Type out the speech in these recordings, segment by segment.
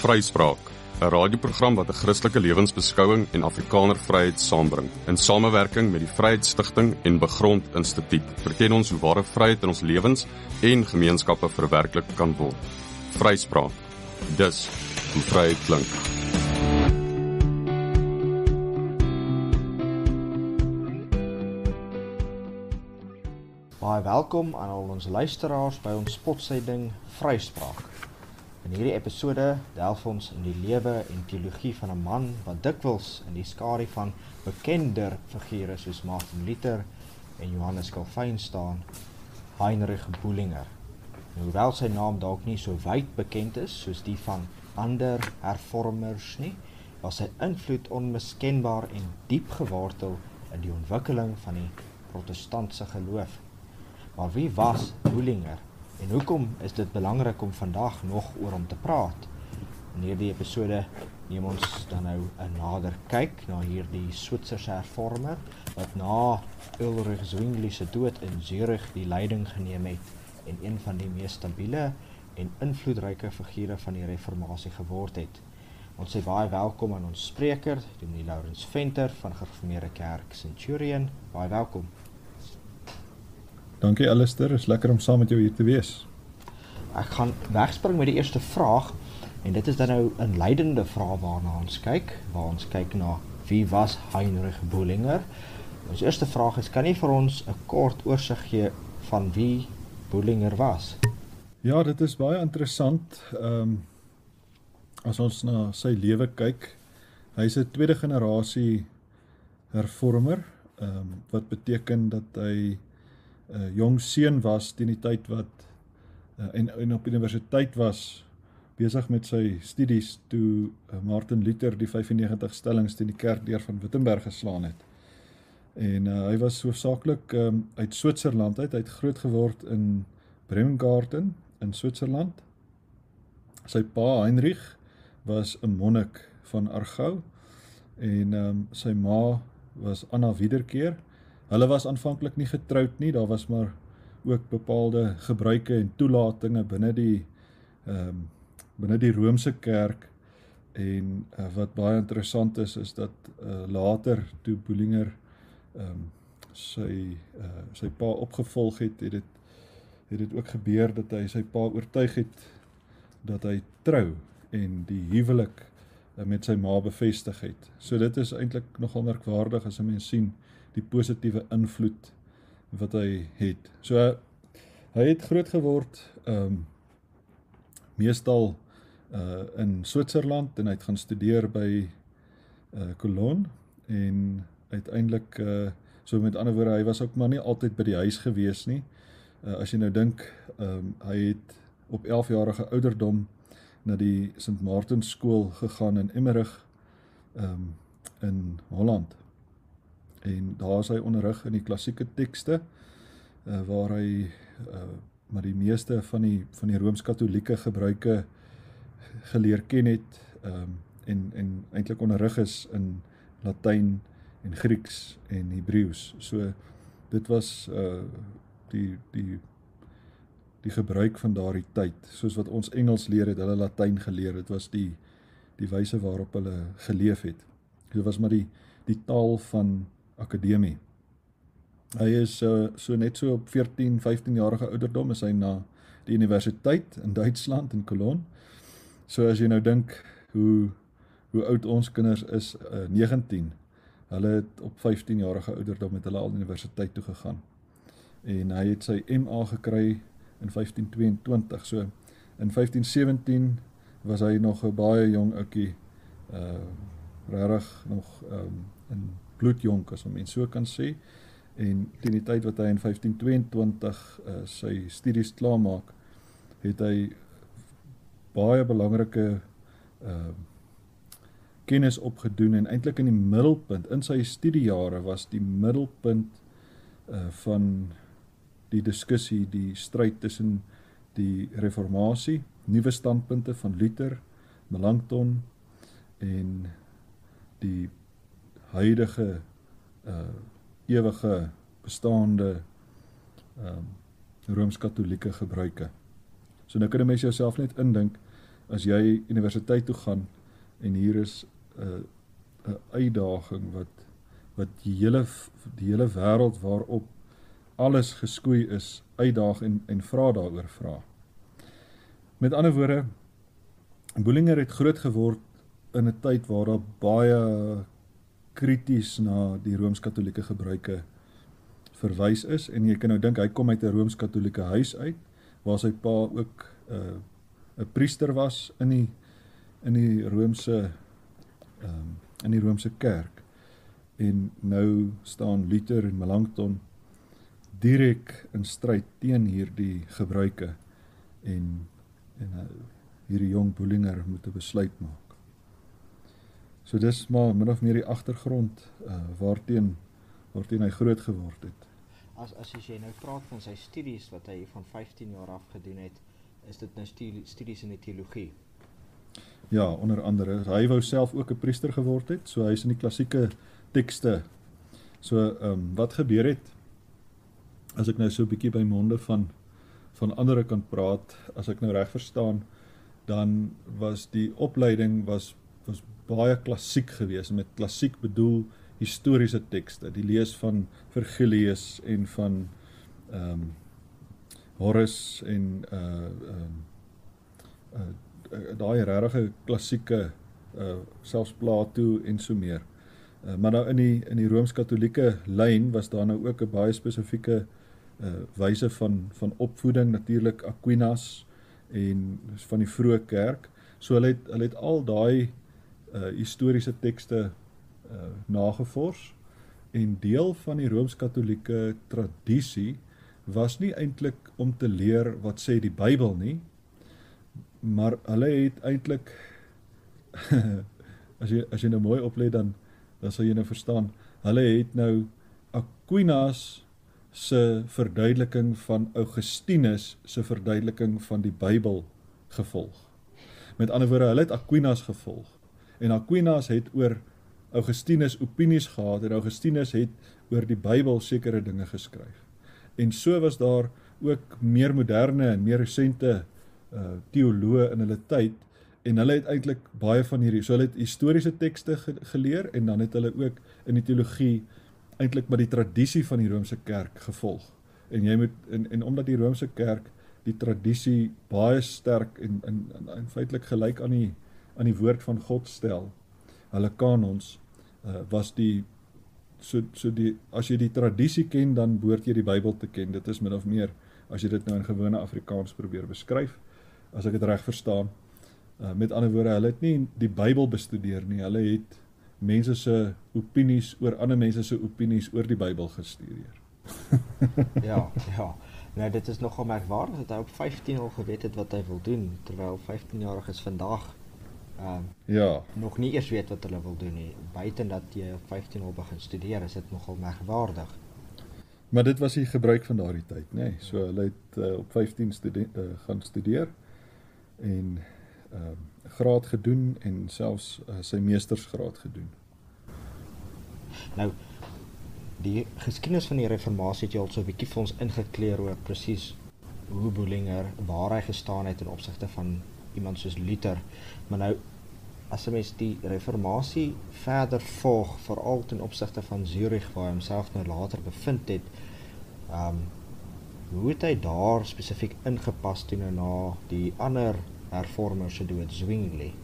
Vryspraak, 'n radioprogram wat 'n Christelike lewensbeskouing en Afrikaner vryheid saambring. In samewerking met die Vryheidsstigting en Begrond Instituut verken ons hoe ware vryheid in ons lewens en gemeenskappe verwerklik kan word. Vryspraak, dis hoe vryheid klink. Baie welkom aan al ons luisteraars by ons spotsending Vryspraak. In hierdie episode delf ons in die lewe en teologie van 'n man wat dikwels in die skadu van bekender figure soos Martin Luther en Johannes Calvin staan, Heinrich Bullinger. En hoewel sy naam dalk nie so wyd bekend is soos die van ander hervormers nie, was sy invloed onmiskenbaar en diep gewortel in die ontwikkeling van die protestantse geloof. Maar wie was Bullinger? En hoekom is dit belangrik om vandag nog oor hom te praat? In hierdie episode neem ons dan nou 'n nader kyk na hierdie Switserse hervormer wat na Ulrich Zwingli se dood in Zurich die leiding geneem het en een van die mees stabiele en invloedryke figure van die reformatie geword het. Ons sê baie welkom aan ons spreker, Dominee Laurens Venter van Gereformeerde Kerk Centurion. Baie welkom. Dankie Alistair, is lekker om saam met jou hier te wees. Ek gaan wegspring met die eerste vraag, en dit is dan nou 'n leidende vraag waarna ons kyk, na wie was Heinrich Bullinger. Ons eerste vraag is, kan jy vir ons 'n kort oorsig gee van wie Bullinger was? Ja, dit is baie interessant. As ons na sy lewe kyk, hy is 'n tweede generasie hervormer, wat beteken dat hy jong seun was teen die tyd wat en op universiteit was besig met sy studies toe Martin Luther die 95 stellings teen die kerkdeur van Wittenberg geslaan het. En hy was hoofsaaklik uit Switserland uit. Hy het groot geword in Bremgarten in Switserland. Sy pa Heinrich was 'n monnik van Aargau en sy ma was Anna Wiederkeer. Hulle was aanvanklik nie getroud nie, daar was maar ook bepaalde gebruike en toelatinge binne die Romeinse kerk en wat baie interessant is dat later toe Bullinger sy pa opgevolg het dit ook gebeur dat hy sy pa oortuig het dat hy trou en die huwelik met sy ma bevestig het. So dit is eintlik nogal merkwaardig as 'n mens sien die positiewe invloed wat hy het. So hy het groot geword meestal in Switserland en hy het gaan studeer by Cologne en uiteindelik so met ander woorde, hy was ook maar nie altyd by die huis gewees nie. As jy nou dink, hy het op 11-jarige ouderdom na die St. Martins skool gegaan in Emmerich in Holland. En daar is hy onderrig in die klassieke tekste, waar hy maar die meeste van die Rooms-Katholieke gebruike geleer ken het, en eintlik onderrig is in Latyn en Grieks en Hebreeus. So dit was die gebruik van daardie tyd, soos wat ons Engels leer het, hulle Latyn geleer, dit was die wyse waarop hulle geleef het. Dit was maar die taal van akademie. Hy is net so op 14, 15-jarige ouderdom is hy na die universiteit in Duitsland, in Cologne. So as jy nou dink hoe oud ons kinders is, 19, hulle het op 15-jarige ouderdom met hulle al universiteit toe gegaan. En hy het sy MA gekry in 1522, so in 1517 was hy nog 'n baie jong ouetjie, regtig nog in bloedjonk, as mens so kan sê, en teen die tyd wat hy in 1522 sy studies klaarmaak, het hy baie belangrike kennis opgedoen en eintlik in die middelpunt, in sy studiejare was die middelpunt van die diskussie, die stryd tussen die reformatie, nuwe standpunte van Luther, Melanchthon en die huidige ewige bestaande Rooms-Katholieke gebruike. So nou kan 'n mens jouself net indink, as jy universiteit toe gaan en hier is 'n uitdaging wat die hele wêreld waarop alles geskoei is, uitdaag en vra daaroor vra. Met ander woorde, Bullinger het groot geword in 'n tyd waar daar baie krities na die Rooms-Katolieke gebruike verwys is, en jy kan nou dink, hy kom uit 'n Rooms-Katolieke huis uit, waar sy pa ook 'n priester was in die Roomse kerk. En nou staan Luther en Melanchthon direk in stryd teen hierdie gebruike, en hierdie jong Bullinger moet 'n besluit maak. So dis maar min of meer die agtergrond waarteen hy groot geword het. As jy nou praat van sy studies wat hy van 15 jaar af gedoen het, is dit nou studies in die teologie? Ja, onder andere. Hy wou self ook 'n priester geword het, so hy is in die klassieke tekste. So wat gebeur het, as ek nou so 'n bietjie by monde van ander kan praat, as ek nou reg verstaan, dan was die opleiding was baie klassiek geweest. Met klassiek bedoel historiese tekste, die lees van Virgilius en van Horace en daai regte klassieke, selfs Plato en so meer. Maar nou in die Rooms-Katolieke lyn was daar nou ook 'n baie spesifieke wyse van opvoeding, natuurlik Aquinas en van die vroeë kerk. So hulle het al daai historiese tekste nagevors, en deel van die Rooms-Katolieke tradisie was nie eintlik om te leer wat sê die Bybel nie, maar hulle het eintlik as jy nou mooi oplet, dan sal jy nou verstaan, hulle het nou Aquinas se verduideliking van Augustinus se verduideliking van die Bybel gevolg. Met ander woorde, hulle het Aquinas gevolg, en Aquinas het oor Augustinus opinies gehad, en Augustinus het oor die Bybel sekere dinge geskryf. En so was daar ook meer moderne en meer resente teoloë in hulle tyd, en hulle het eintlik baie van hierdie, so hulle het historiese tekste geleer, en dan het hulle ook in die teologie eintlik maar die tradisie van die Roomse kerk gevolg. En jy moet, en omdat die Roomse kerk die tradisie baie sterk en feitelik gelyk aan die woord van God stel, hulle kanons, was as jy die tradisie ken, dan behoort jy die Bybel te ken. Dit is min of meer, as jy dit nou in gewone Afrikaans probeer beskryf, as ek dit reg verstaan. Met ander woorde, hulle het nie die Bybel bestudeer nie, hulle het mense se opinies oor ander mense se opinies oor die Bybel gestudeer. Ja. Nou, dit is nogal merkwaardig dat hy op 15 al geweet het wat hy wil doen, terwyl 15-jariges vandag nog nie eers weet wat hulle wil doen nie. Buiten dat jy op 15 al begin studeer, is dit nogal merkwaardig. Maar dit was die gebruik van daardie tyd, nee. So hulle het op 15 gaan studeer, en graad gedoen, en selfs sy meestersgraad gedoen. Nou, die geskiedenis van die reformatie het jy al so 'n bietjie vir ons ingekleer oor presies hoe Bullinger, waar hy gestaan het in opsigte van iemand soos Luther. Maar nou, as 'n mens die reformatie verder volg, veral ten opsigte van Zurich, waar hy homself nou later bevind het, hoe het hy daar spesifiek ingepas toe nou na die ander hervormers se dood, Zwingli?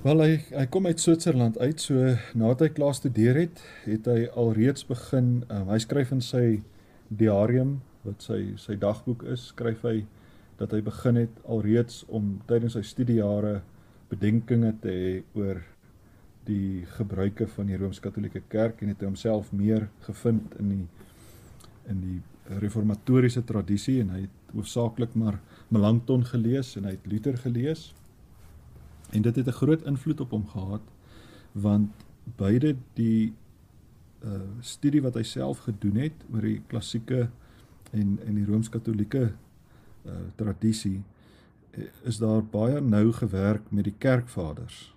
Wel, hy kom uit Switserland uit, so nadat hy klaar studeer het hy alreeds begin, hy skryf in sy diarium, wat sy dagboek is, skryf hy dat hy begin het alreeds om tydens sy studiejare bedenkinge te hê oor die gebruike van die Rooms-Katolieke kerk, en het hy homself meer gevind in die reformatoriese tradisie, en hy het hoofsaaklik maar Melanchthon gelees, en hy het Luther gelees, en dit het 'n groot invloed op hom gehad, want beide die studie wat hy self gedoen het oor die klassieke en die Rooms-Katolieke tradisie, is daar baie nou gewerk met die kerkvaders.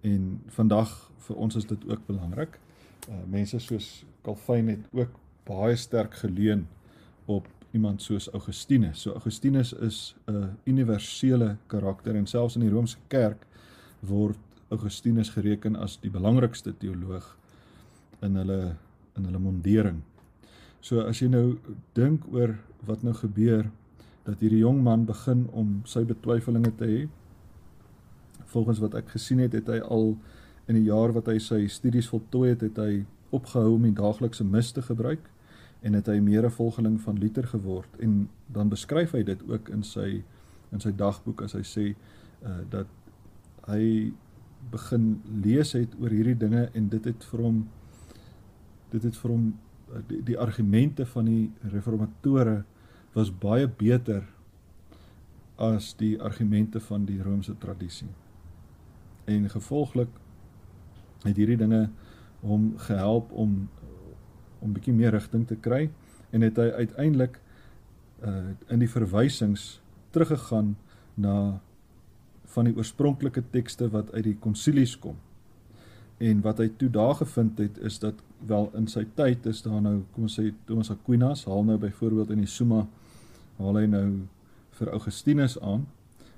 En vandag vir ons is dit ook belangrik. Mense soos Calvin het ook baie sterk geleun op iemand soos Augustinus. So Augustinus is 'n universele karakter en selfs in die Romeinse kerk word Augustinus gereken as die belangrikste teoloog in hulle mondering. So as jy nou dink oor wat nou gebeur, dat hierdie jong man begin om sy betwyfelinge te hê. Volgens wat ek gesien het, het hy al in die jaar wat hy sy studies voltooi het hy opgehou om die daaglikse mis te gebruik en het hy meer 'n volgeling van Luther geword. En dan beskryf hy dit ook in sy dagboek as hy sê dat hy begin lees het oor hierdie dinge en dit het vir hom die argumente van die reformatore was baie beter as die argumente van die Romeinse tradisie. En gevolglik het hierdie dinge hom gehelp om bietjie meer rigting te kry en het hy uiteindelik in die verwysings teruggegaan na van die oorspronklike tekste wat uit die konsilies kom. En wat hy toe daar gevind het, is dat wel in sy tyd is daar nou, kom ons sê, Thomas Aquinas, haal nou byvoorbeeld in die Summa, haal hy nou vir Augustinus aan,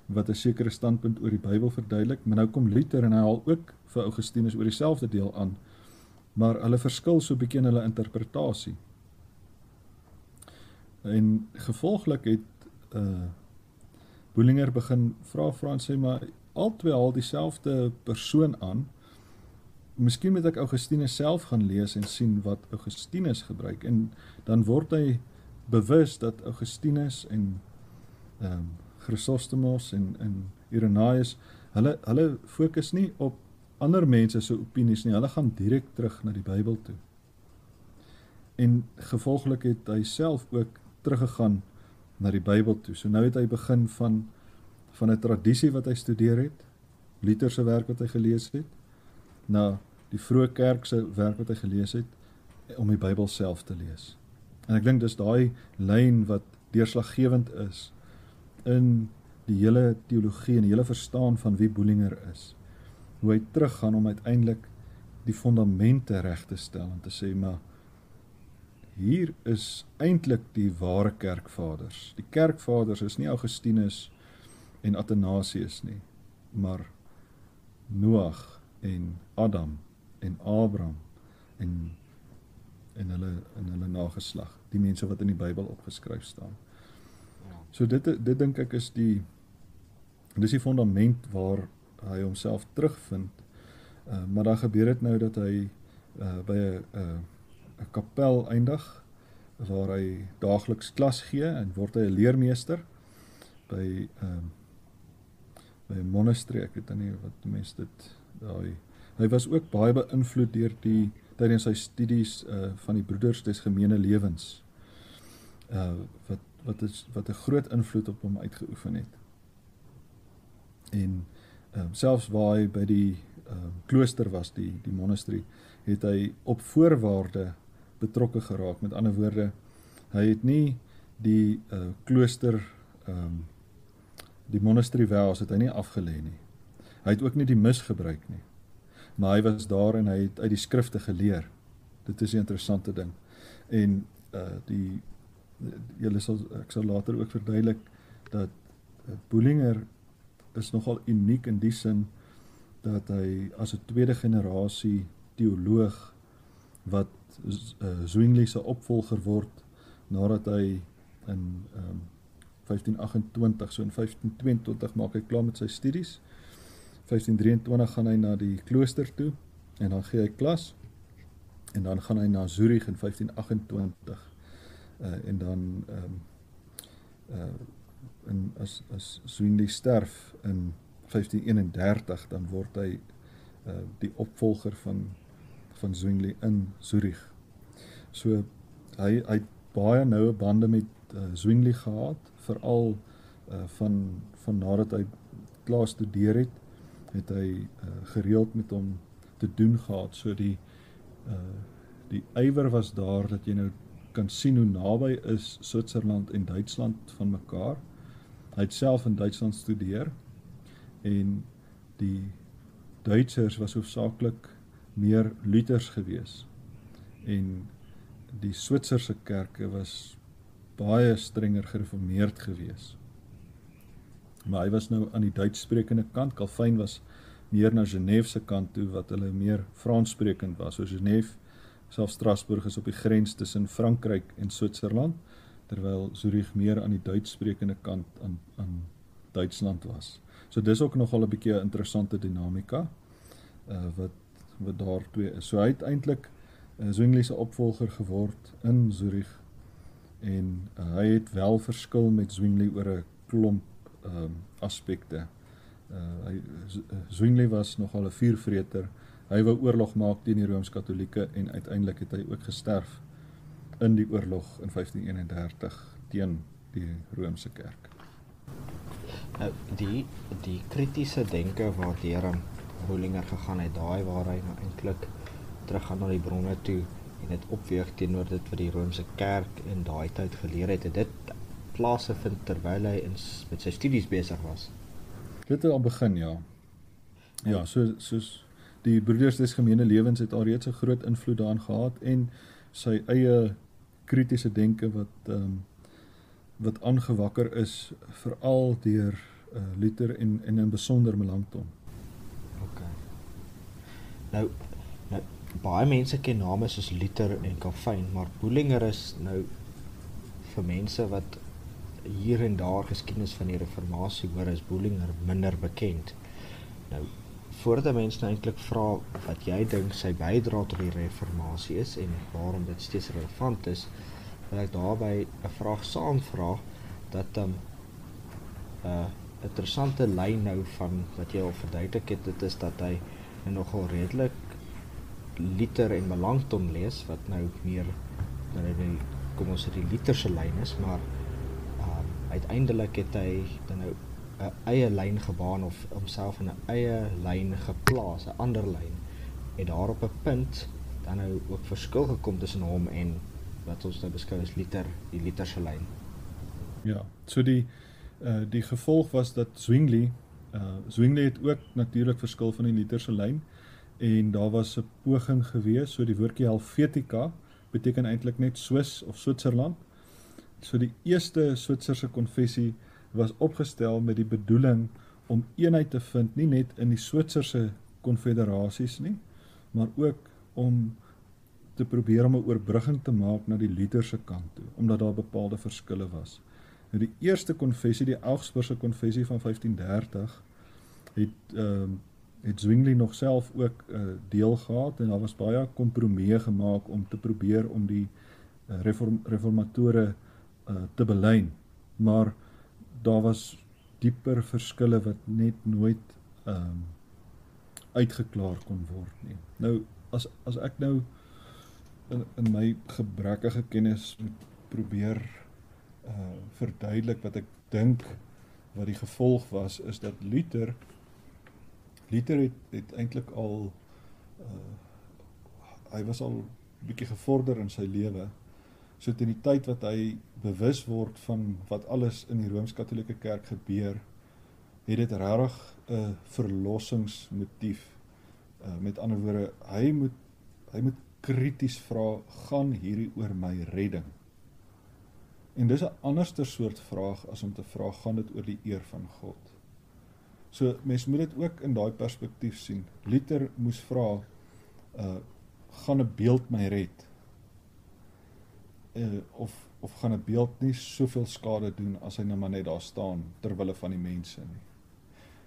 wat 'n sekere standpunt oor die Bybel verduidelik, maar nou kom Luther en hy haal ook vir Augustinus oor dieselfde deel aan, maar hulle verskil so bietjie in hulle interpretasie. En gevolglik het Bullinger begin vra en sê, maar albei haal dieselfde persoon aan, miskien moet ek Augustinus self gaan lees en sien wat Augustinus gebruik, en dan word hy bewus dat Augustinus en Chrysostomos en Irenaeus, hulle fokus nie op ander mense se opinies nie, hulle gaan direk terug na die Bybel toe. En gevolglik het hy self ook teruggegaan na die Bybel toe. So nou het hy begin van 'n tradisie wat hy studeer het, Luther se werk wat hy gelees het, na die vroeë kerk se werk wat hy gelees het, om die Bybel self te lees. En ek dink dis daai lyn wat deurslaggewend is in die hele teologie en die hele verstaan van wie Bullinger is. Hoe hy teruggaan om uiteindelik die fondamente reg te stel en te sê, maar hier is eintlik die ware kerkvaders. Die kerkvaders is nie Augustinus en Athanasius nie, maar Noag en Adam en Abraham en hulle nageslag, die mense wat in die Bybel opgeskryf staan. So dit dink ek is dis die fondament waar hy homself terugvind, maar dan gebeur dit nou dat hy by 'n kapel eindig, waar hy daagliks klas gee, en word hy 'n leermeester by 'n monastery, ek weet nie wat die mense dit hy was ook baie beïnvloed deur tydens sy studies van die broeders des gemene lewens, wat 'n groot invloed op hom uitgeoefen het. En selfs waar hy by die klooster was, die monastery, het hy op voorwaarde betrokke geraak. Met ander woorde, hy het nie die klooster, die monastery vows het hy nie afgelê nie. Hy het ook nie die mis gebruik nie. Maar hy was daar en hy het uit die skrifte geleer. Dit is 'n interessante ding. En ek sal later ook verduidelik dat Bullinger is nogal uniek in die sin dat hy as 'n tweede generasie teoloog wat Zwingli se opvolger word nadat hy in 1528, so in 1522 maak hy klaar met sy studies. 1523 gaan hy na die klooster toe en dan gee hy klas en dan gaan hy na Zurich in 1528 en dan as Zwingli sterf in 1531 dan word hy die opvolger van Zwingli in Zurich. So hy het baie noue bande met Zwingli gehad, veral van nadat hy klaar studeer het hy gereeld met hom te doen gehad. So die ywer was daar dat jy nou kan sien hoe naby is Switserland en Duitsland van mekaar. Hy het self in Duitsland studeer en die Duitsers was hoofsaaklik meer Luthers gewees en die Switserse kerke was baie strenger gereformeerd gewees. Maar hy was nou aan die Duitssprekende kant. Calvin was meer na Genève se kant toe, wat hulle meer Franssprekend was. So Genève, selfs Strasbourg is op die grens tussen Frankryk en Switserland, terwyl Zurich meer aan die Duitssprekende kant aan Duitsland was. So dis ook nogal 'n bietjie 'n interessante dinamika wat daar twee is. So hy het eintlik Zwingli se opvolger geword in Zurich en hy het wel verskil met Zwingli oor 'n klomp aspekte. Zwingli was nogal 'n vuurvreter. Hy wou oorlog maak teen die Rooms-Katolieke en uiteindelik het hy ook gesterf in die oorlog in 1531 teen die Romeinse kerk. Nou, die kritiese denke waardeur Bullinger gegaan het, daai waar hy nou eintlik teruggaan na die bronne toe en dit opweeg teenoor dit wat die Romeinse kerk in daai tyd geleer het dit plaasvind terwyl hy met sy studies besig was. Dit het al begin, ja. Ja, soos die Broeders des Gemene Lewens het al reeds 'n groot invloed daarin gehad en sy eie kritiese denke wat aangewakker is veral deur Luther en in besonder Melanchthon. Okay. Nou baie mense ken name soos Luther en Calvin, maar Bullinger is nou vir mense wat hier en daar geskiedenis van die reformatie hoor, is Bullinger minder bekend. Nou, voordat mense nou eintlik vra wat jy dink sy bydra tot die reformatie is en waarom dit steeds relevant is, wil ek daarby 'n vraag saamvra dat interessante lyn nou van wat jy al verduidelik het, dit is dat hy nogal redelik Luther en Melanchthon lees, wat nou meer die, kom ons sê die Lutherse lyn is, maar uiteindelik het hy dan nou 'n eie lyn gebaan of homself in 'n eie lyn geplaas, 'n ander lyn. En daar op 'n punt dan nou ook verskil gekom tussen hom en wat ons nou beskou as Luther, die Lutherse lyn. Ja, so die gevolg was dat Zwingli het ook natuurlik verskil van die Lutherse lyn en daar was 'n poging gewees, so die woordjie Helvetica beteken eintlik net Swiss of Switserland. So die eerste Switserse konfessie was opgestel met die bedoeling om eenheid te vind, nie net in die Switserse konfederasies nie, maar ook om te probeer om 'n oorbrugging te maak na die Lutherse kant toe, omdat daar bepaalde verskille was. Nou die eerste konfessie, die Augsburgse konfessie van 1530, het Zwingli nog self ook deel gehad en daar was baie kompromieë gemaak om te probeer om die reformatore te belyn, maar daar was dieper verskille wat net nooit uitgeklaar kon word nie. Nou, as ek nou in my gebrekkige kennis moet probeer verduidelik wat ek dink wat die gevolg was, is dat Luther het eintlik al hy was al 'n bietjie gevorder in sy lewe. So teen die tyd wat hy bewus word van wat alles in die Rooms-Katolieke kerk gebeur, het dit regtig 'n verlossingsmotief. Met ander woorde, hy moet krities vra, gaan hierdie oor my redding? En dis 'n anderste soort vraag as om te vra, gaan dit oor die eer van God? So mens moet dit ook in daai perspektief sien. Luther moes vra, gaan 'n beeld my red? Of gaan 'n beeld nie soveel skade doen as hy nou maar net daar staan terwille van die mense nie.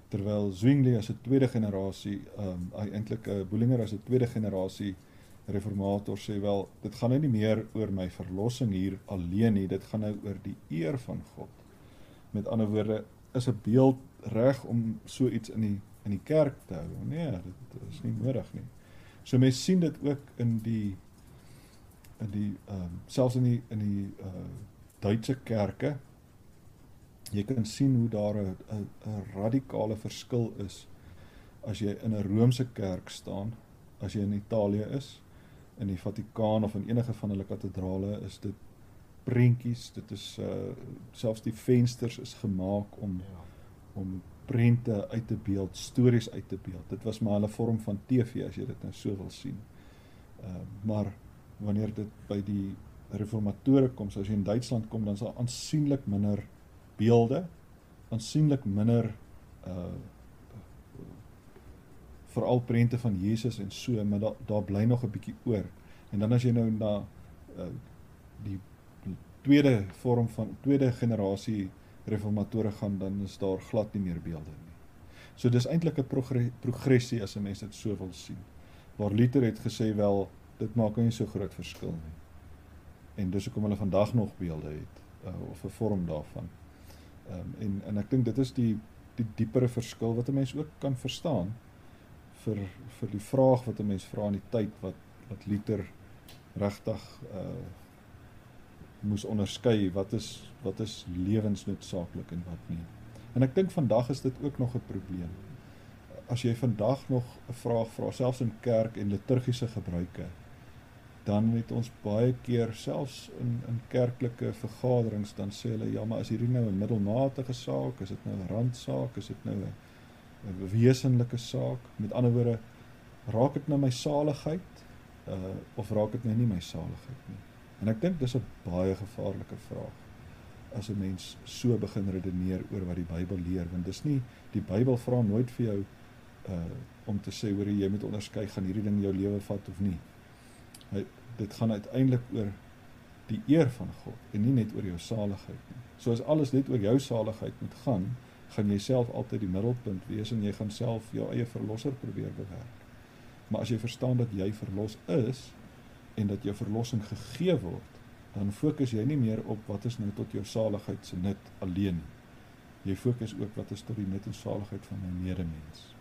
Terwyl Zwingli as 'n tweede generasie, hy eintlik Bullinger as 'n tweede generasie reformator sê, wel, dit gaan nou nie meer oor my verlossing hier alleen nie, dit gaan nou oor die eer van God. Met ander woorde, is 'n beeld reg om so iets in die kerk te hou? Nee, dit is nie nodig nie. So mens sien dit ook selfs in die Duitse kerke. Jy kan sien hoe daar 'n radikale verskil is as jy in 'n Romeinse kerk staan, as jy in Italië is, in die Vatikaan of in enige van hulle kathedrale, is dit prentjies, dit is selfs die vensters is gemaak om prente uit te beeld, stories uit te beeld. Dit was maar hulle vorm van TV as jy dit nou so wil sien. Maar wanneer dit by die reformatore kom, so as jy in Duitsland kom, dan is daar aansienlik minder beelde, aansienlik minder veral prente van Jesus en so, maar daar bly nog 'n bietjie oor. En dan as jy nou na die tweede generasie reformatore gaan, dan is daar glad nie meer beelde nie. So dis eintlik 'n progressie as 'n mens dit so wil sien. Waar Luther het gesê, wel, dit maak nie so groot verskil nie. En dis hoekom hulle vandag nog beelde het, of 'n vorm daarvan. En ek dink dit is die diepere verskil wat 'n mens ook kan verstaan vir die vraag wat 'n mens vra in die tyd wat Luther regtig moes onderskei, wat is lewensnoodsaaklik en wat nie. En ek dink vandag is dit ook nog 'n probleem. As jy vandag nog 'n vraag vra, selfs in kerk en liturgiese gebruike, dan het ons baie keer, selfs in kerklike vergaderings, dan sê hulle, ja, maar is hierdie nou 'n middelmatige saak, is dit nou 'n randsaak, is dit nou 'n wesenlike saak? Met ander woorde, raak dit nou my saligheid, of raak dit nou nie my saligheid nie? En ek dink dis 'n baie gevaarlike vraag, as 'n mens so begin redeneer oor wat die Bybel leer, want dis nie, die Bybel vra nooit vir jou, om te sê, hoor jy moet onderskei, gaan hierdie ding jou lewe vat of nie. Dit gaan uiteindelik oor die eer van God, en nie net oor jou saligheid nie. So as alles net oor jou saligheid moet gaan jy self altyd die middelpunt wees, en jy gaan self jou eie verlosser probeer bewerk. Maar as jy verstaan dat jy verlos is, en dat jou verlossing gegee word, dan fokus jy nie meer op wat is nou tot jou saligheid se nut alleen. Jy fokus ook wat is tot die nut en saligheid van my medemens.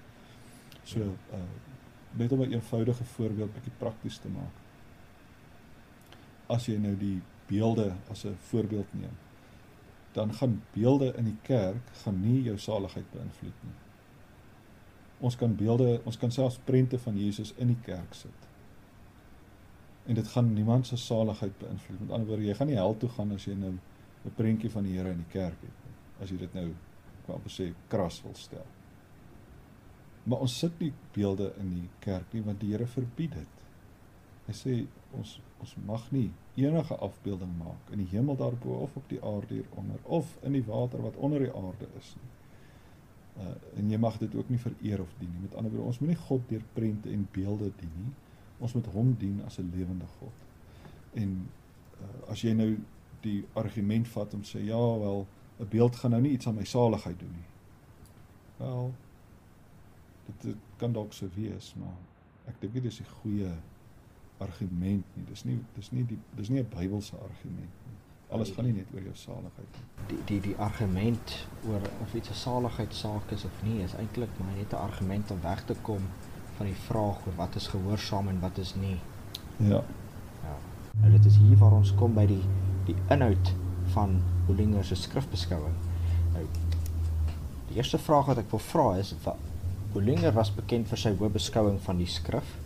So, net om 'n eenvoudige voorbeeld bietjie prakties te maak. As jy nou die beelde as 'n voorbeeld neem, dan gaan beelde in die kerk gaan nie jou saligheid beïnvloed nie. Ons kan selfs prente van Jesus in die kerk sit. En dit gaan niemand se saligheid beïnvloed. Met ander woorde, jy gaan nie hel toe gaan as jy nou 'n prentjie van die Here in die kerk het, as jy dit nou, ek wil sê, kras wil stel. Maar ons sit nie beelde in die kerk nie, want die Here verbied dit. Hy sê, ons mag nie enige afbeelding maak in die hemel daarbo, of op die aarde hieronder, of in die water wat onder die aarde is nie. En jy mag dit ook nie vereer of dien nie. Met ander woorde, ons moet nie God deur prente en beelde dien nie. Ons moet hom dien as 'n lewende God. En as jy nou die argument vat om sê, ja, wel, 'n beeld gaan nou nie iets aan my saligheid doen nie. Wel, dit kan dalk so wees, maar ek dink nie dis 'n goeie argument nie. Dis nie 'n Bybelse argument nie. Alles gaan nie net oor jou saligheid nie. Die argument oor of iets 'n saligheidsaak is of nie, is eintlik maar net 'n argument om weg te kom van die vraag oor wat is gehoorsaam en wat is nie. Ja. Nou dit is hier waar ons kom by die inhoud van Bullinger se skrifbeskouing. Nou, die eerste vraag wat ek wil vra is, Bullinger was bekend vir sy hoë beskouing van die skrif.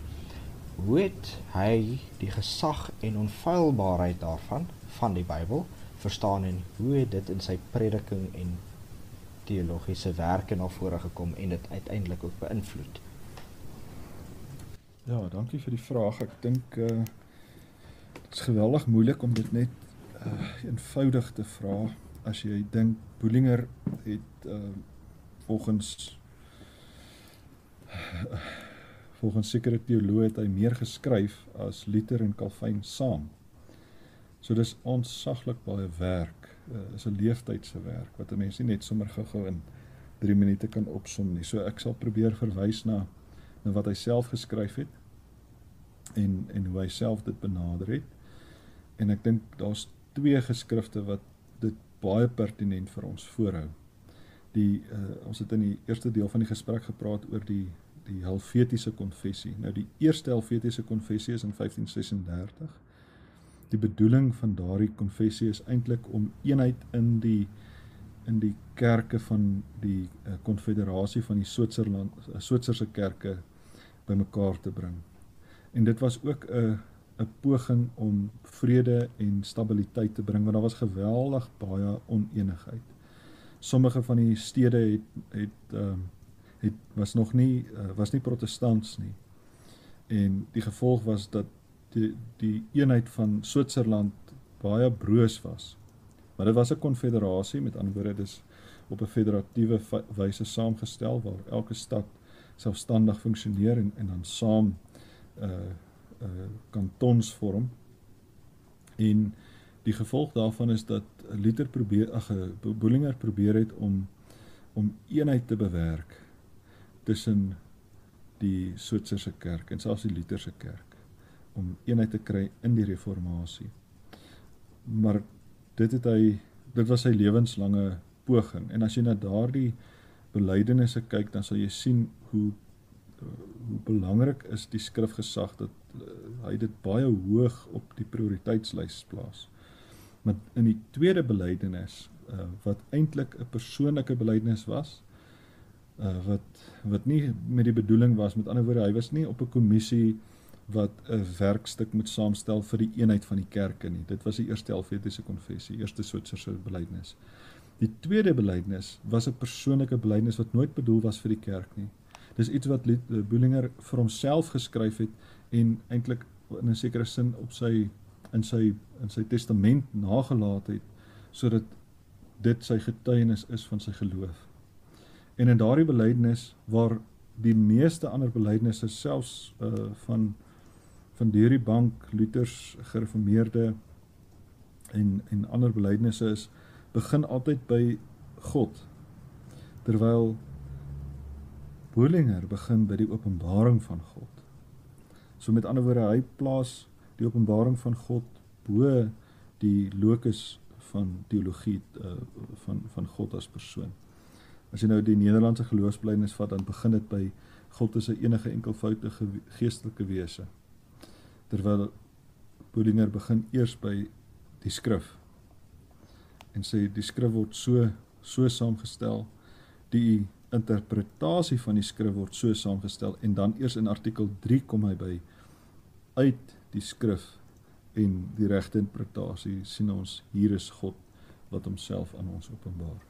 Hoe het hy die gesag en onfeilbaarheid daarvan, van die Bybel, verstaan, en hoe het dit in sy prediking en teologiese werke na vore gekom en dit uiteindelik ook beïnvloed? Ja, dankie vir die vraag. Ek dink dit is geweldig moeilik om dit net eenvoudig te vra. As jy dink, Bullinger het volgens sekere teoloë het hy meer geskryf as Luther en Calvin saam. So dis ontsaglik baie werk, is 'n leeftydse werk, wat 'n mens nie net sommer gou-gou in 3 minute kan opsom nie. So ek sal probeer verwys na wat hy self geskryf het, en hoe hy self dit benader het. En ek dink daar's 2 geskrifte wat dit baie pertinent vir ons voorhou. Ons het in die eerste deel van die gesprek gepraat oor die Helvetiese konfessie. Nou die eerste Helvetiese konfessie is in 1536. Die bedoeling van daardie konfessie is eintlik om eenheid in die kerke van die konfederasie van die Switserse kerke bymekaar te bring. En dit was ook 'n poging om vrede en stabiliteit te bring, want daar was geweldig baie onenigheid. Sommige van die stede was nie protestants nie. En die gevolg was dat die eenheid van Switserland baie broos was. Maar dit was 'n konfederasie, met ander woorde dis op 'n federatiewe wyse saamgestel waar elke stad selfstandig funksioneer en dan saam kantons vorm. En die gevolg daarvan is dat Bullinger probeer het om eenheid te bewerk tussen die Switserse kerk en selfs die Lutherse kerk, om eenheid te kry in die reformatie. Maar dit was sy lewenslange poging, en as jy na daardie belydenisse kyk, dan sal jy sien hoe belangrik is die skrifgesag, dat hy dit baie hoog op die prioriteitslys plaas. Maar in die tweede belydenis, wat eintlik 'n persoonlike belydenis was, wat nie met die bedoeling was, met ander woorde, hy was nie op 'n kommissie wat 'n werkstuk moet saamstel vir die eenheid van die kerke nie. Dit was die eerste Helvetiese konfessie, eerste Switserse belydenis. Die tweede belydenis was 'n persoonlike belydenis wat nooit bedoel was vir die kerk nie. Dis iets wat Bullinger vir homself geskryf het en eintlik in 'n sekere sin in sy testament nagelaat het, sodat dit sy getuienis is van sy geloof. En in daardie belydenis, waar die meeste ander belydenisse selfs van deur die bank, Luthers, gereformeerde en ander belydenisse is, begin altyd by God, terwyl Bullinger begin by die openbaring van God. So met ander woorde, hy plaas die openbaring van God bo die locus van teologie van God as persoon. As jy nou die Nederlandse geloofsbelydenis vat, dan begin dit by God is 'n enige enkelvoudige geestelike wese. Terwyl Bullinger begin eers by die skrif en sê die skrif word so saamgestel, die interpretasie van die skrif word so saamgestel, en dan eers in artikel 3 kom hy by uit die skrif en die regte interpretasie sien ons, hier is God wat homself aan ons openbaar.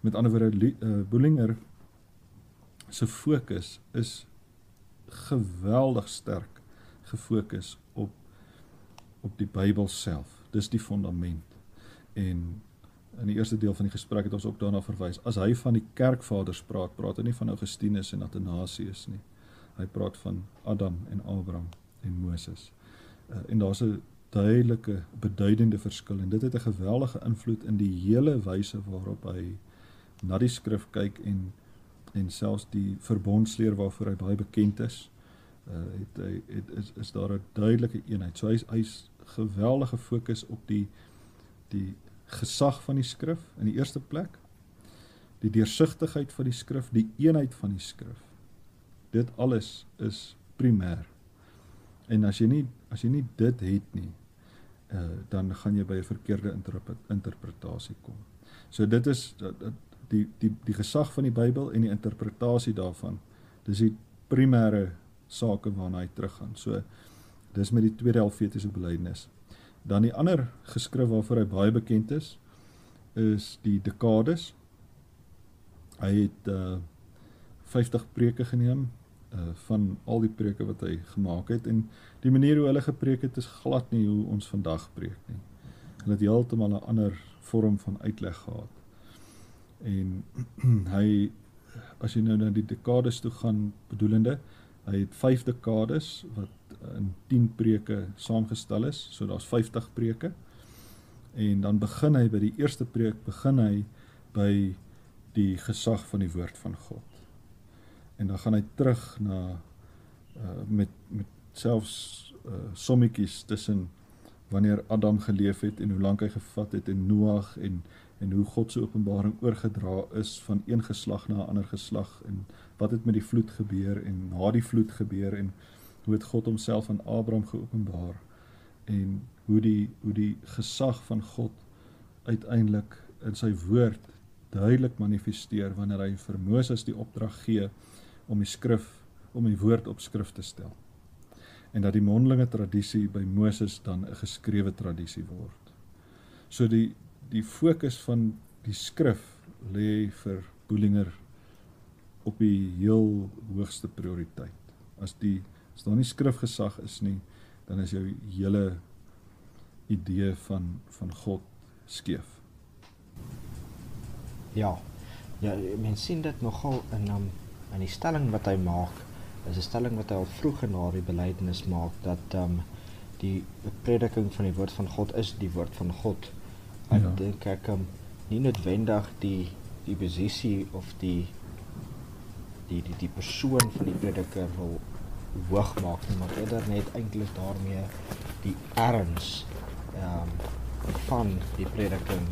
Met ander woorde, Bullinger se fokus is geweldig sterk gefokus op die Bybel self. Dis die fundament. En in die eerste deel van die gesprek het ons ook daarna verwys. As hy van die kerkvaders praat hy nie van Augustinus en Athanasius nie. Hy praat van Adam en Abraham en Moses. En daar's 'n duidelike, beduidende verskil, en dit het 'n geweldige invloed in die hele wyse waarop hy na die skrif kyk en selfs die verbondsleer waarvoor hy baie bekend is, is daar 'n duidelike eenheid. So hy's geweldige fokus op die gesag van die skrif in die eerste plek, die deursigtigheid van die skrif, die eenheid van die skrif. Dit alles is primêr. En as jy nie dit het nie, dan gaan jy by 'n verkeerde interpretasie kom. So dit is die gesag van die Bybel en die interpretasie daarvan. Dis die primêre sake waarna hy teruggaan. So dis met die tweede Helvetiese belydenis. Dan die ander geskrif waarvoor hy baie bekend is die Dekades. Hy het 50 preke geneem van al die preke wat hy gemaak het, en die manier hoe hulle gepreek het is glad nie hoe ons vandag preek nie. Hulle het heeltemal 'n ander vorm van uitleg gehad. En hy, as jy nou na die Dekades toe gaan bedoelende, hy het 5 dekades wat in 10 preke saamgestel is, so daar's 50 preke, en dan begin hy by die eerste preek, begin hy by die gesag van die woord van God. En dan gaan hy terug na met selfs sommetjies tussen wanneer Adam geleef het en hoe lank hy gevat het, en Noag en hoe God se openbaring oorgedra is van een geslag na 'n ander geslag, en wat het met die vloed gebeur en na die vloed gebeur, en hoe het God homself aan Abraham geopenbaar, en hoe die gesag van God uiteindelik in sy woord duidelik manifesteer wanneer hy vir Moses die opdrag gee om die woord op skrif te stel. En dat die mondelinge tradisie by Moses dan 'n geskrewe tradisie word. So die fokus van die skrif lê vir Bullinger op die heel hoogste prioriteit. As daar nie skrifgesag is nie, dan is jou idee van God skeef. Ja, mens sien dit nogal in die stelling wat hy maak. Is 'n stelling wat hy al vroeg in daardie belydenis maak, dat die prediking van die woord van God is die woord van God. Ek dink nie noodwendig die posisie of die persoon van die prediker wil hoog maak nie, maar eerder net eintlik daarmee die erns van die prediking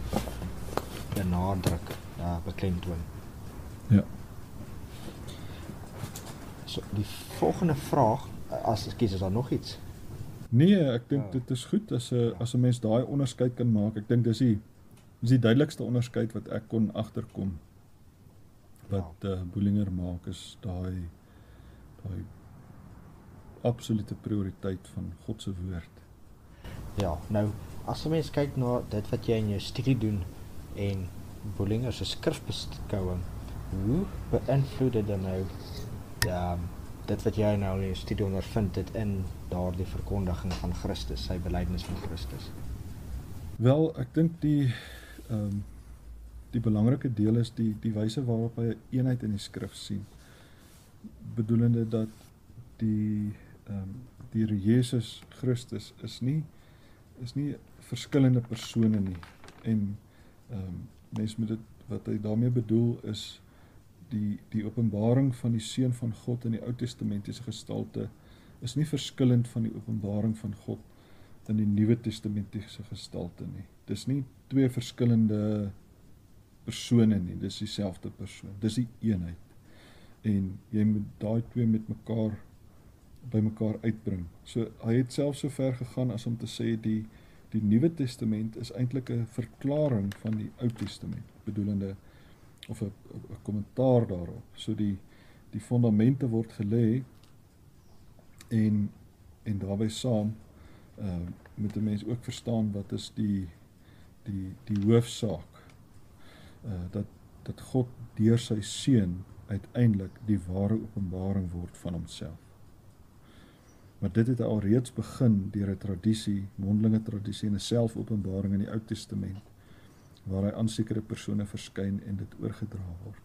benadruk, beklemtoon. Ja. So, die volgende vraag, is daar nog iets? Nee, ek dink dit is goed as 'n mens daai onderskeid kan maak. Ek dink dis die duidelikste onderskeid wat ek kon agterkom. Wat Bullinger maak is daai absolute prioriteit van God se woord. Ja, nou as 'n mens kyk na dit wat jy in jou studie doen en Bullinger se skrifbeskouing, hoe beïnvloed dit dan nou dit wat jy nou in jou studie ondervind het in daardie verkondiging van Christus, sy belydenis van Christus? Wel, ek dink die belangrike deel is die wyse waarop hy 'n eenheid in die skrif sien. Bedoelende dat die Here Jesus Christus is nie verskillende persone nie. En mens moet dit, wat hy daarmee bedoel is die openbaring van die Seun van God in die Ou Testamentiese gestalte is nie verskillend van die openbaring van God in die Nuwe Testamentiese gestalte nie. Dis nie twee verskillende persone nie, dis dieselfde persoon. Dis die eenheid. En jy moet daai twee met mekaar by mekaar uitbring. So hy het self so ver gegaan as om te sê die Nuwe Testament is eintlik 'n verklaring van die Ou Testament, bedoelende of 'n kommentaar daarop. So die fondamente word gelê en daarbey saam moet 'n mens ook verstaan wat is die hoofsaak. Dat God deur sy Seun uiteindelik die ware openbaring word van homself. Maar dit het al reeds begin deur 'n tradisie, mondelinge tradisie en 'n selfopenbaring in die Ou Testament, waar hy aan sekere persone verskyn en dit oorgedra word.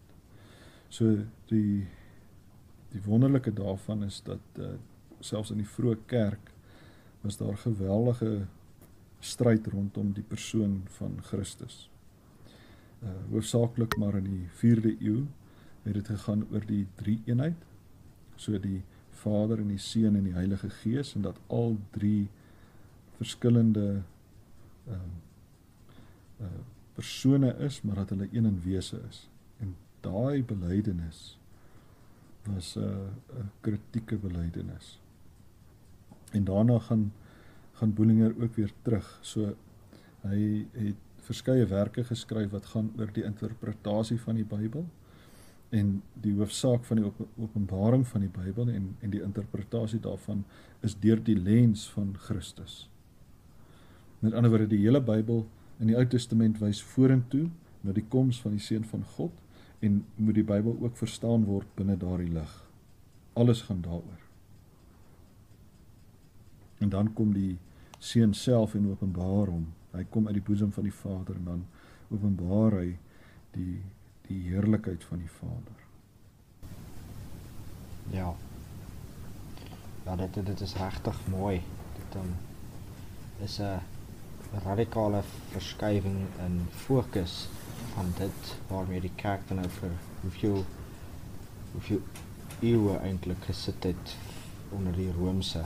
So die wonderlike daarvan is dat selfs in die vroeë kerk was daar geweldige stryd rondom die persoon van Christus. Hoofsaaklik maar in die 4de eeu het dit gegaan oor die drie-eenheid, so die Vader en die Seun en die Heilige Gees, en dat al drie verskillende persone is, maar dat hulle een in wese is. En daai belydenis was 'n kritieke belydenis. En daarna gaan Bullinger ook weer terug. So hy het verskeie werke geskryf wat gaan oor die interpretasie van die Bybel en die hoofsaak van die openbaring van die Bybel en die interpretasie daarvan is deur die lens van Christus. Met ander woorde, die hele Bybel in die Ou Testament wys vorentoe na die koms van die Seun van God en moet die Bybel ook verstaan word binne daardie lig. Alles gaan daaroor. En dan kom die Seun self en openbaar hom. Hy kom uit die boesem van die Vader en dan openbaar hy die heerlikheid van die Vader. Ja, dit is regtig mooi. Dit is 'n radikale verskywing in fokus van dit waarmee die kerk dan nou vir hoeveel eeue eintlik gesit het onder die Romeinse.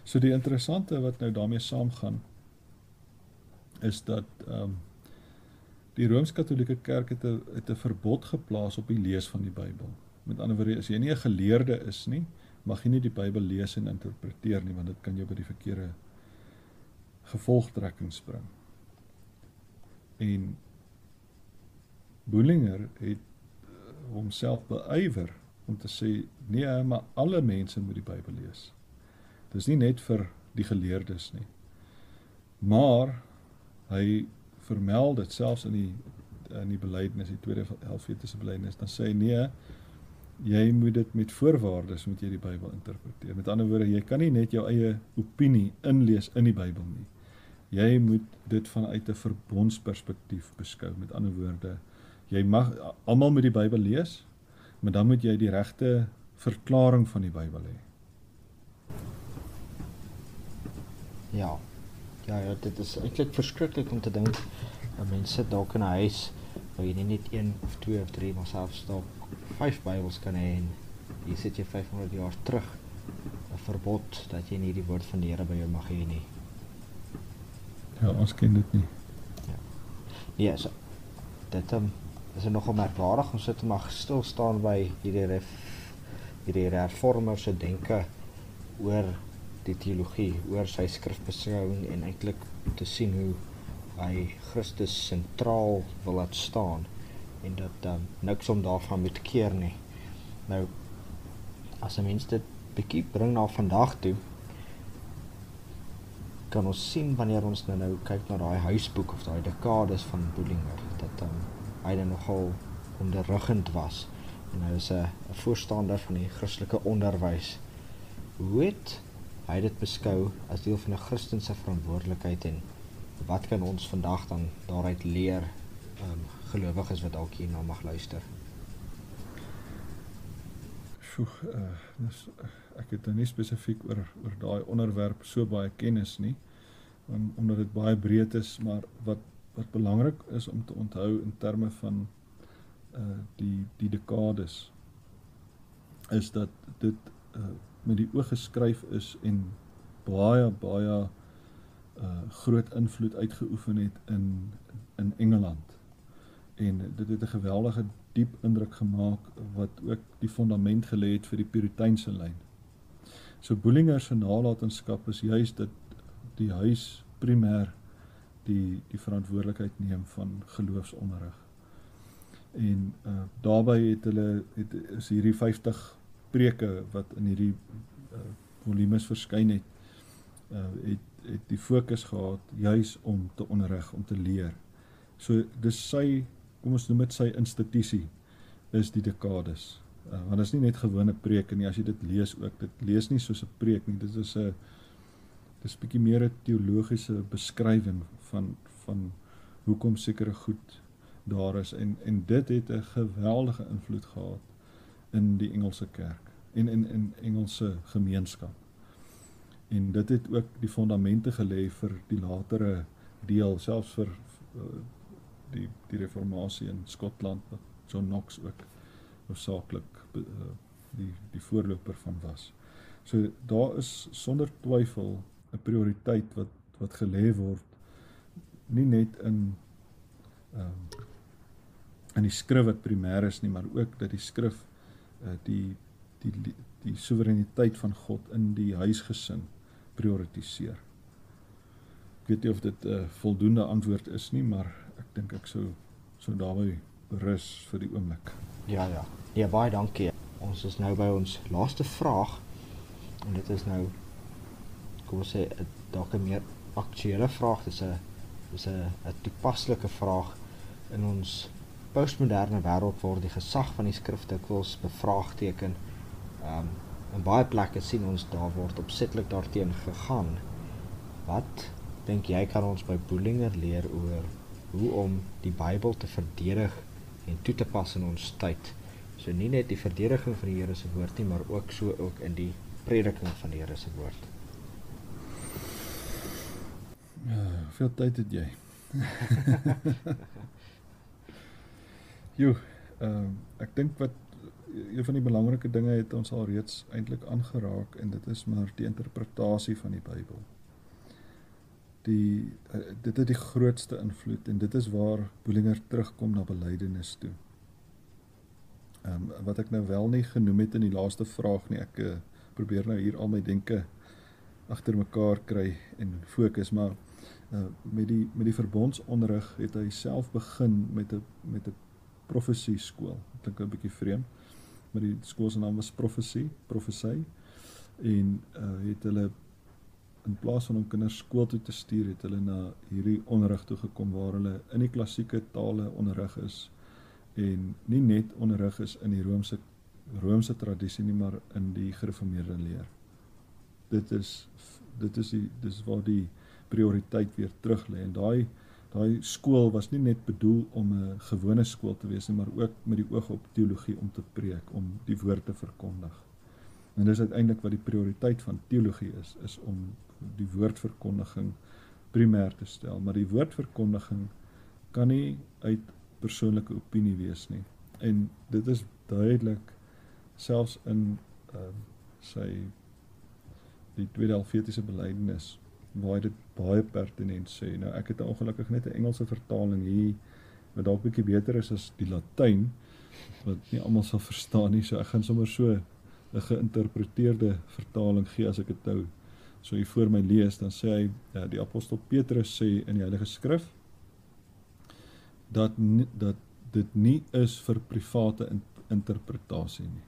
So die interessante wat nou daarmee saamgaan is dat die Rooms-Katolieke Kerk het 'n verbod geplaas op die lees van die Bybel. Met ander woorde, as jy nie 'n geleerde is nie, mag jy nie die Bybel lees en interpreteer nie, want dit kan jou by die verkeerde gevolgtrekkings bring. En Bullinger het homself beywer om te sê, nee, maar alle mense moet die Bybel lees. Dis nie net vir die geleerdes nie. Maar hy vermeld dit selfs in die belydenis, die tweede Helvetiese belydenis, dan sê hy nee, jy moet dit met voorwaardes moet jy die Bybel interpreteer. Met ander woorde, jy kan nie net jou eie opinie inlees in die Bybel nie. Jy moet dit vanuit 'n verbondsperspektief beskou. Met ander woorde, jy mag almal moet die Bybel lees, maar dan moet jy die regte verklaring van die Bybel hê. Ja, dit is eintlik verskriklik om te dink dat mense sit dalk in 'n huis waar jy nie net 1 of 2 of 3, maar selfs dalk 5 Bybels kan hê en hier sit jy 500 jaar terug. 'n Verbod dat jy nie die woord van die Here by jou mag hê nie. Ja, ons ken dit nie. Ja, so dit is nogal merkwaardig om so te mag stil staan by hierdie hervormer se denke oor die teologie, oor sy skrifbeskouing en eintlik te sien hoe hy Christus sentraal wil laat staan en dat niks om daarvan moet keer nie. Nou, as 'n mens dit bietjie bring na vandag toe, kan ons sien wanneer ons nou kyk na daai huisboek of daai dekades van Bullinger, dat hy dan nogal onderriggend was en hy is 'n voorstander van die Christelike onderwys. Hoe het hy dit beskou as deel van 'n Christense verantwoordelikheid en wat kan ons vandag dan daaruit leer, gelowiges wat dalk hierna mag luister? Ek het nou nie spesifiek oor daai onderwerp so baie kennis nie, omdat dit baie breed is, maar wat belangrik is om te onthou in terme van die dekades, is dat dit met die oog geskryf is en baie groot invloed uitgeoefen het in Engeland. En dit het 'n geweldige diep indruk gemaak wat ook die fondament gelê het vir die Puriteinse lyn. So Bullinger se nalatenskap is juist dat die huis primêr die verantwoordelikheid neem van geloofsonderrig. En daarbey is hierdie 50 preke wat in hierdie volumes verskyn het, het die fokus gehad juis om te onderrig, om te leer. So dis sy, kom ons noem dit sy institusie, is die dekades. Want dit is nie net gewone preke nie, as jy dit lees ook, dit lees nie soos 'n preek nie, dit is bietjie meer 'n teologiese beskrywing van hoekom sekere goed daar is, en dit het 'n geweldige invloed gehad in die Engelse kerk, en in Engelse gemeenskap. En dit het ook die fondamente gelê vir die latere deel, selfs vir die reformatie in Skotland, wat John Knox ook hoofsaaklik die voorloper van was. So daar is sonder twyfel 'n prioriteit wat gelê word, nie net in die skrif wat primêr is nie, maar ook dat die skrif die soewereiniteit van God in die huisgesin prioritiseer. Ek weet nie of dit 'n voldoende antwoord is nie, maar ek dink ek sou daarby berus vir die oomblik. Ja, baie dankie. Ons is nou by ons laaste vraag, en dit is nou, kom ons sê, dalk 'n meer aktuele vraag. Dis 'n toepaslike vraag. In ons postmoderne wêreld word die gesag van die skrif dikwels bevraagteken. In baie plekke sien ons daar word opsetlik daarteen gegaan. Wat dink jy kan ons by Bullinger leer oor hoe om die Bybel te verdedig en toe te pas in ons tyd? So nie net die verdediging van die Here se woord nie, maar ook in die prediking van die Here se woord. Veel tyd het jy. Ek dink wat een van die belangrike dinge het ons al reeds eintlik aangeraak, en dit is maar die interpretasie van die Bybel. Dit het die grootste invloed, en dit is waar Bullinger terugkom na belydenis toe. Wat ek nou wel nie genoem het in die laaste vraag nie, ek probeer nou hier al my denke agter mekaar kry en fokus, maar met die verbondsonderrig het hy self begin met 'n profesie skool. Ek dink 'n bietjie vreemd, maar die skool se naam was profesie, en het hulle in plaas van om kinders skool toe te stuur, het hulle na hierdie onderrig toe gekom waar hulle in die klassieke tale onderrig is, en nie net onderrig is in die Romeinse Romeinse tradisie nie, maar in die gereformeerde leer. Dit is waar die prioriteit weer terug lê. En daai skool was nie net bedoel om 'n gewone skool te wees nie, maar ook met die oog op teologie om te preek, om die woord te verkondig. En dis uiteindelik wat die prioriteit van teologie is om die woordverkondiging primêr te stel. Maar die woordverkondiging kan nie uit persoonlike opinie wees nie. En dit is duidelik selfs in die tweede Helvetiese belydenis, waar hy dit baie pertinent sê. Nou ek het ongelukkig net 'n Engelse vertaling hier, wat dalk bietjie beter is as die Latyn, wat nie almal sal verstaan nie, so ek gaan sommer so 'n geïnterpreteerde vertaling gee as ek dit nou so hier voor my lees. Dan sê hy, die apostel Petrus sê in die Heilige Skrif, dat dit nie is vir private interpretasie nie.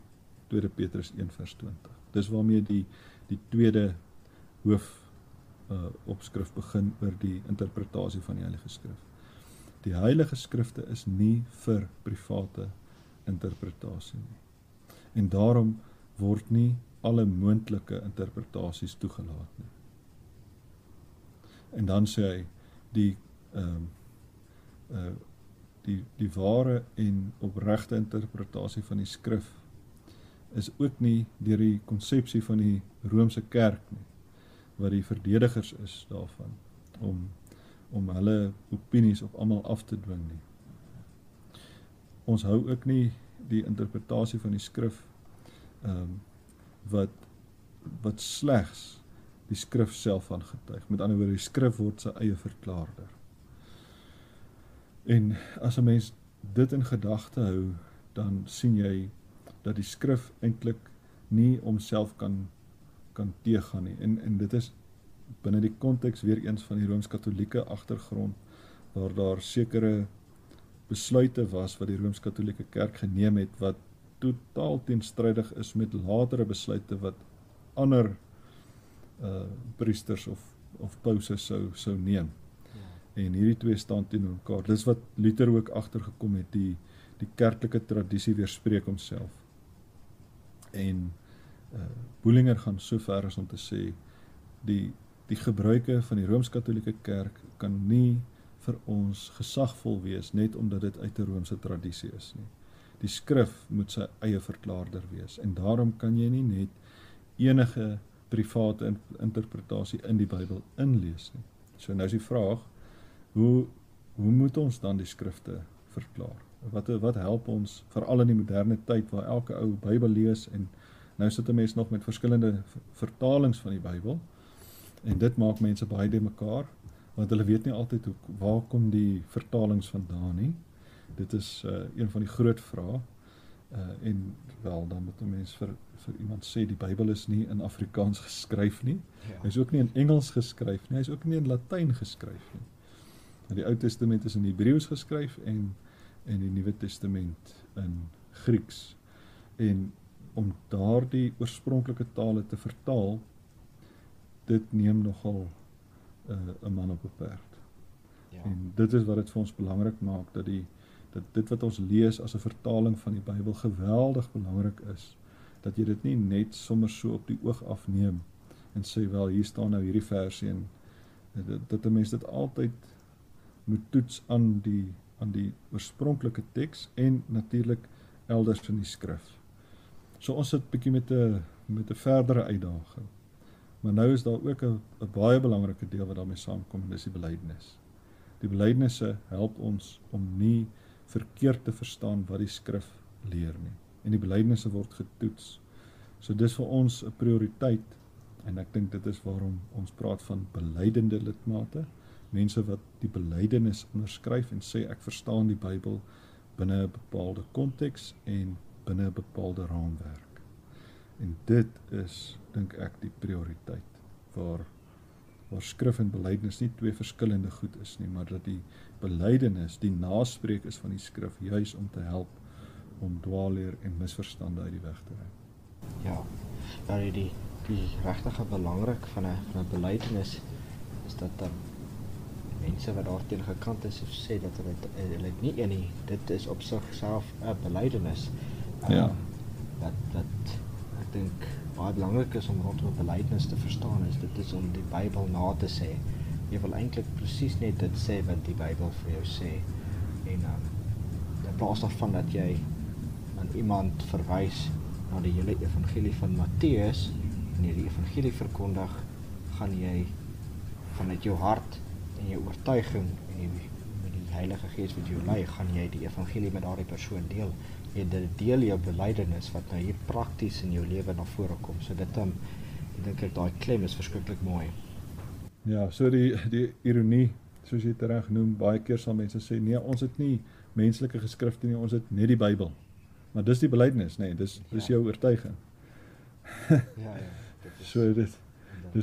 2 Petrus 1 vers 20. Dis waarmee die tweede hoof opskrif begin oor die interpretasie van die Heilige Skrif. Die Heilige Skrifte is nie vir private interpretasie nie. En daarom word nie alle moontlike interpretasies toegelaat nie. En dan sê hy, die ware en opregte interpretasie van die skrif is ook nie deur die konsepsie van die Romeinse kerk nie, wat die verdedigers is daarvan, om hulle opinies op almal af te dwing nie. Ons hou ook nie die interpretasie van die skrif wat slegs die skrif self aangetuig. Met ander woorde, die skrif word sy eie verklaarder. En as 'n mens dit in gedagte hou, dan sien jy dat die skrif eintlik nie homself kan teëgaan nie. En dit is binne die konteks weer eens van die Rooms-Katolieke agtergrond, waar daar sekere besluite was wat die Rooms-Katolieke kerk geneem het, wat totaal teenstrydig is met latere besluite wat ander priesters of pause sou neem. Ja. En hierdie twee staan teenoor mekaar. Dis wat Luther ook agtergekom het, die kerklike tradisie weerspreek homself. En Bullinger gaan so ver as om te sê, die gebruike van die Rooms-Katolieke kerk kan nie vir ons gesagvol wees, net omdat dit uit 'n Roomse tradisie is nie. Die skrif moet sy eie verklaarder wees, en daarom kan jy nie net enige private interpretasie in die Bybel inlees nie. So nou is die vraag, hoe moet ons dan die skrifte verklaar? Wat help ons, veral in die moderne tyd, waar elke ou Bybel lees, en nou sit 'n mens nog met verskillende vertalings van die Bybel, en dit maak mense baie de mekaar, want hulle weet nie altyd waar kom die vertalings vandaan nie. Dit is een van die groot vrae, en wel, dan moet 'n mens vir iemand sê, die Bybel is nie in Afrikaans geskryf nie, hy is ook nie in Engels geskryf nie, hy is ook nie in Latyn geskryf nie. Die Ou Testament is in Hebreëus geskryf, en die Nuwe Testament in Grieks. En om daardie oorspronklike tale te vertaal, dit neem nogal 'n man op 'n perd. Ja. En dit is wat dit vir ons belangrik maak, dat dit wat ons lees as 'n vertaling van die Bybel geweldig belangrik is, dat jy dit nie net sommer so op die oog afneem en sê, wel, hier staan nou hierdie versie, en dat 'n mens dit altyd moet toets aan die oorspronklike teks, en natuurlik elders in die skrif. So ons sit bietjie met 'n verdere uitdaging. Maar nou is daar ook 'n baie belangrike deel wat daarmee saamkom, en dis die belydenis. Die belydnisse help ons om nie verkeerd te verstaan wat die skrif leer nie. En die belydnisse word getoets. So dis vir ons 'n prioriteit, en ek dink dit is waarom ons praat van belydende lidmate, mense wat die belydenis onderskryf en sê, ek verstaan die Bybel binne 'n bepaalde konteks en binne 'n bepaalde raamwerk. En dit is, dink ek, die prioriteit, waar skrif en belydenis nie twee verskillende goed is nie, maar dat die belydenis die naspreek is van die skrif, juis om te help om dwaalleer en misverstande uit die weg te ruim. Ja, die regtig belangrik van 'n belydenis is dat mense wat daarteen gekant is, of sê dat hulle nie dit is op sigself 'n belydenis. Ja. wat ek dink baie belangrik is om rondom 'n belydenis te verstaan, is dit is om die Bybel na te sê. Jy wil eintlik presies net dit sê wat die Bybel vir jou sê. En in plaas daarvan dat jy aan iemand verwys na die hele evangelie van Matteus en jy die evangelie verkondig, gaan jy vanuit jou hart en jou oortuiging en met die Heilige Gees wat jou lei, gaan jy die evangelie met daardie persoon deel. Jy deel jou belydenis wat nou hier prakties in jou lewe na vore kom. So dit ek dink daai klem is verskriklik mooi. Ja, so die ironie, soos jy dit reg noem, baie keer sal mense sê, nee, ons het nie menslike geskrifte nie, ons het net die Bybel. Maar dis die belydenis, nee, dis jou oortuiging. Ja, dit is so dis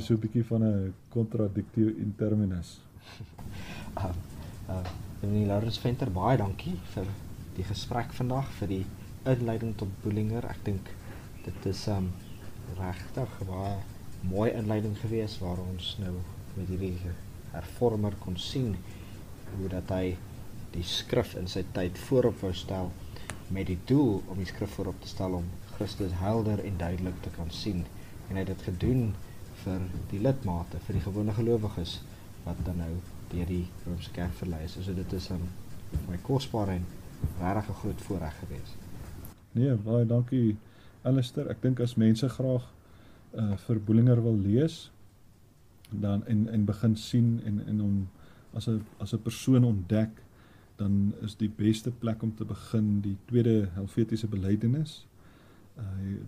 so 'n bietjie van 'n contradictio in terminus. Meneer Laurens Venter, baie dankie vir die gesprek vandag, vir die inleiding tot Boelinger. Ek dink dit is regtig 'n baie mooi inleiding gewees waar ons nou met hierdie hervormer kon sien hoe dat hy die skrif in sy tyd voorop wou stel met die doel om die skrif voorop te stel om Christus helder en duidelik te kan sien. En hy het dit gedoen vir die lidmate, vir die gewone gelowiges wat dan nou deur die Romeinse Kerk verlei is. So dit is my kosbare en regtig 'n groot voorreg gewees. Nee, baie dankie Alistair. Ek dink as mense graag vir Boelinger wil lees dan en begin sien en hom as 'n persoon ontdek, dan is die beste plek om te begin die tweede Helvetiese belydenis.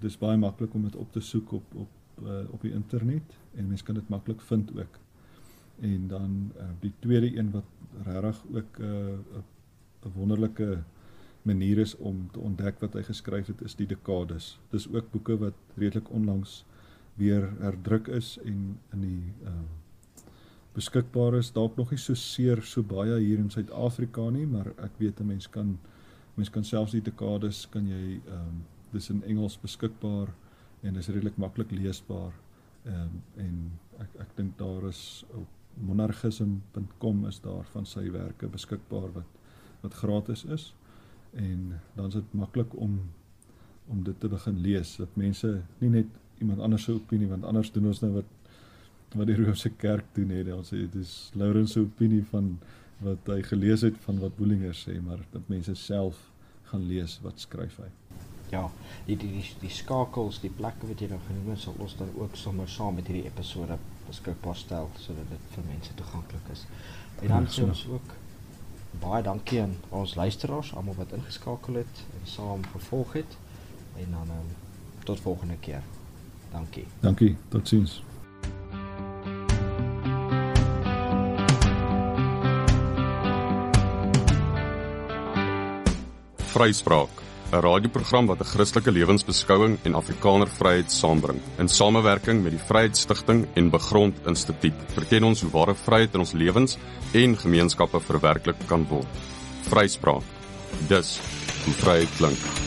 Dit is baie maklik om dit op te soek op die internet en mense kan dit maklik vind ook. En dan die tweede een wat regtig ook 'n wonderlike manier is om te ontdek wat hy geskryf het, is die Dekades. Dis ook boeke wat redelik onlangs weer herdruk is en in die beskikbaar is, dalk nog nie so baie hier in Suid-Afrika nie, maar ek weet 'n mens kan selfs die Dekades kan jy dis in Engels beskikbaar en is redelik maklik leesbaar. En ek dink daar is op monarchism.com is daar van sy werke beskikbaar wat gratis is. En dan is dit maklik om dit te begin lees, dat mense nie net iemand anders se opinie, want anders doen ons nou wat die Romeinse Kerk doen, ons sê dit is Laurens se opinie van wat hy gelees het van wat Boelinger sê, maar dat mense self gaan lees wat skryf hy. Ja, die skakels, die plekke wat jy nou genoem het, sal ons dan ook sommer saam met hierdie episode beskikbaar stel, sodat dit vir mense toeganklik is. En dan sê ons ook baie dankie aan ons luisteraars, almal wat ingeskakel het en saam gevolg het. En dan tot volgende keer. Dankie. Dankie, totsiens. Vryspraak, 'n radioprogram wat 'n Christelike lewensbeskouing en Afrikaner vryheid saambring. In samewerking met die Vryheidsstigting en Begrond Instituut verken ons hoe ware vryheid in ons lewens en gemeenskappe verwerklik kan word. Vryspraak, dis hoe vryheid klink.